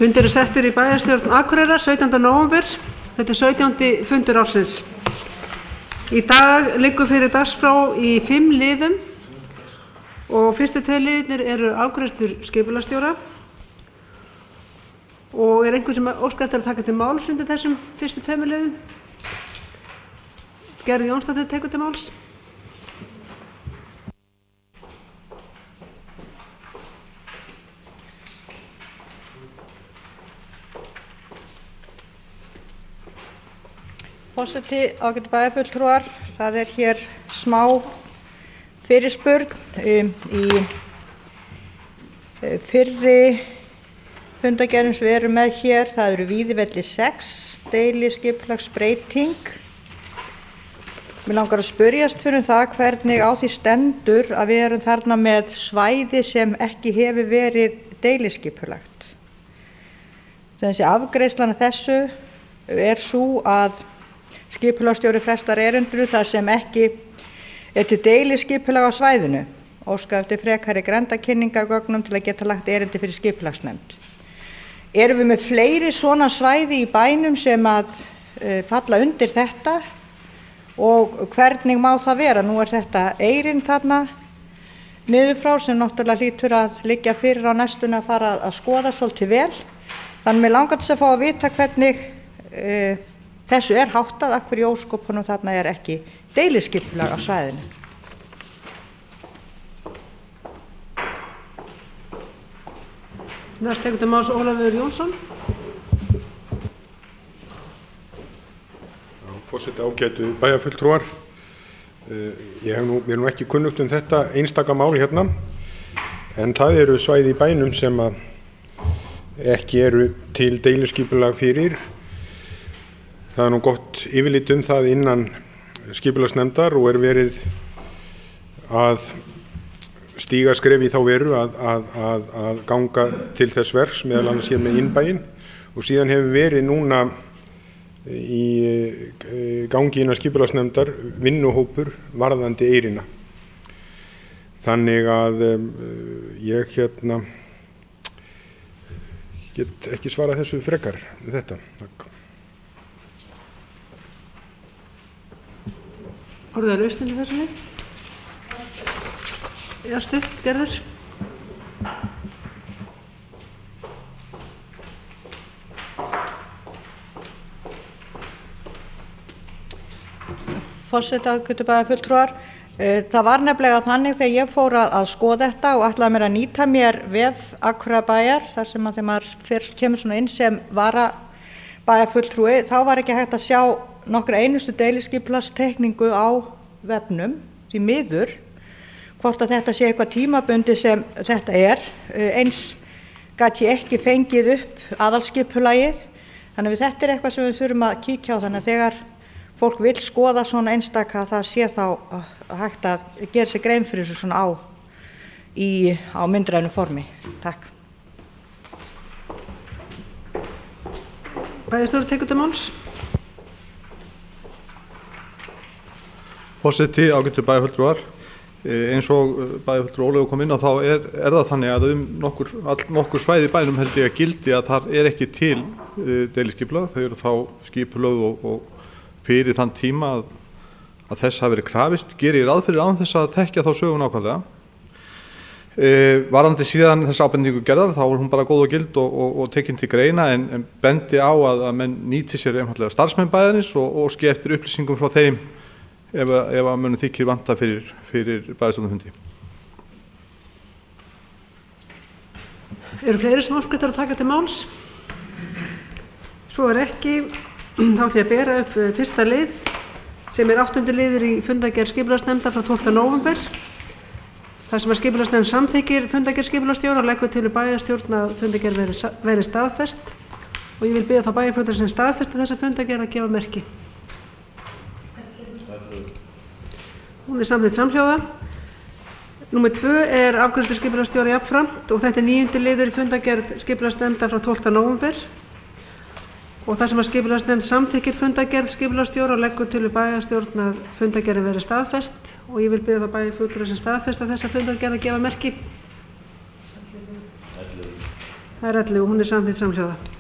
Fundur settur í bæjarstjórn Akureyrar 17. nóvember. Þetta 17. fundur ársins. Í dag liggur fyrir dagskrá í 5 liðum og fyrstu 2 liðirnir eru afgreiðslur skipulagsstjóra og einhver sem óskar til að taka til máls undir þessum fyrstu 2 liðum. Gerður Jónsdóttir tekur til máls. Forseti, ágætu bæjarfulltrúar, það hér smá fyrirspurn í fyrri fundargerðum sem við erum með hér. Það eru Víðivelli 6, deiliskipulagsbreyting. Mig langar að spyrjast fyrir það hvernig á því stendur að við erum þarna með svæði sem ekki hefur verið deiliskipulagt. Þessi afgreiðslan af þessu sú að skipulagsstjóri frestar erindinu þar sem ekki til deiliskipulag á svæðinu. Óska eftir frekari grenndarkynningargögnum til að geta lagt erindi fyrir skipulagsnefnd. Erum við með fleiri svona svæði í bænum sem að falla undir þetta og hvernig má það vera? Nú þetta Eyrin þarna niður frá sem náttúrulega hlýtur að liggja fyrir á næstunni að fara að skoða svolítið vel. Þannig mig langar til að fá að vita hvernig þessu háttað, af hverju í ósköpunum þarna ekki deiliskipulag á svæðinu. Næst tekur til máls Ólafur Jónsson. Forseti, ágætu bæjarfulltrúar. Mér er ekki kunnugt þetta einstaka mál hérna, en það eru svæði í bænum sem ekki eru til deiliskipulag fyrir. Það gott yfirlit það innan skipulagsnefndar og verið að stíga skref í þá veru að ganga til þess verks meðal annars hér með innbæinn og síðan hefur verið núna í gangi innan skipulagsnefndar vinnuhópur varðandi Eyrina. Þannig að ég get ekki svarað þessu frekar þetta. Takk. Orðar lausnin í þessu leið? Já, stutt, Gerður. Forseti, ágætu bæjarfulltrúar. Það var nefnilega þannig þegar ég fór að skoða þetta og ætlaði mér að nýta mér vef Akureyrarbæjar þar sem þegar maður fyrst kemur svona inn sem varabæjarfulltrúi þá var ekki hægt að sjá nokkra einustu deiliskipulagstekningu á vefnum, því miður, hvort að þetta sé eitthvað tímabundi sem þetta eins gat ég ekki fengið upp aðalskipulagið, þannig að þetta eitthvað sem við þurfum að kíkja á, þannig að þegar fólk vill skoða svona einstaka það sé þá hægt að gera sér grein fyrir þessu svona á myndrænu formi. Takk. Bæjarstjóri tekur til máls. Forseti, ágætu bæjarfulltrúar, eins og bæjarfulltrúi Ólafur kom inn á þá það þannig að nokkur svæði í bænum held ég að gildi að þar ekki til deiliskipulag, þau eru þá skipulögð og fyrir þann tíma að þess hafi verið krafist, gerir ég ráð fyrir án þess að þekkja þá sögu nákvæmlega. Varðandi síðan þessa ábendingu gerðar, þá hún bara góð og gild og tekin til greina en bendi á að menn nýti sér einfaldlega starfsmenn bæjarins og ski eftir upplýsingum frá þeim ef að mönnum þykir vanta fyrir bæjarstjórnarfundi. Eru fleiri sem óskar til að taka til máls? Svo ekki, þá ætla ég að bera upp fyrsta lið sem 8. liður í fundargerð skipulagsnefndar frá 12. nóvember. Þar sem að skipulagsnefnd samþykkir fundargerð skipulagsstjóra og leggur til bæjarstjórn að fundargerð verði staðfest og ég vil biðja þá bæjarfulltrúa sem staðfesta þessa fundargerð að gefa merki. Hún samþykkt samhljóða. Númer 2 afgreiðslu skipulagsstjóra jafnframt og þetta 9. liður í fundargerð skipulagsnefndar frá 12. nóvember. Og þar sem að skipulagsnefnd samþykkir fundargerð skipulagsstjóra og leggur til bæjarstjórn að fundargerðin verði staðfest og ég vil biðja þá bæjarfulltrúa sem staðfesta þessa fundargerð að gefa merki. Það er 11 og hún er samþykkt samhljóða.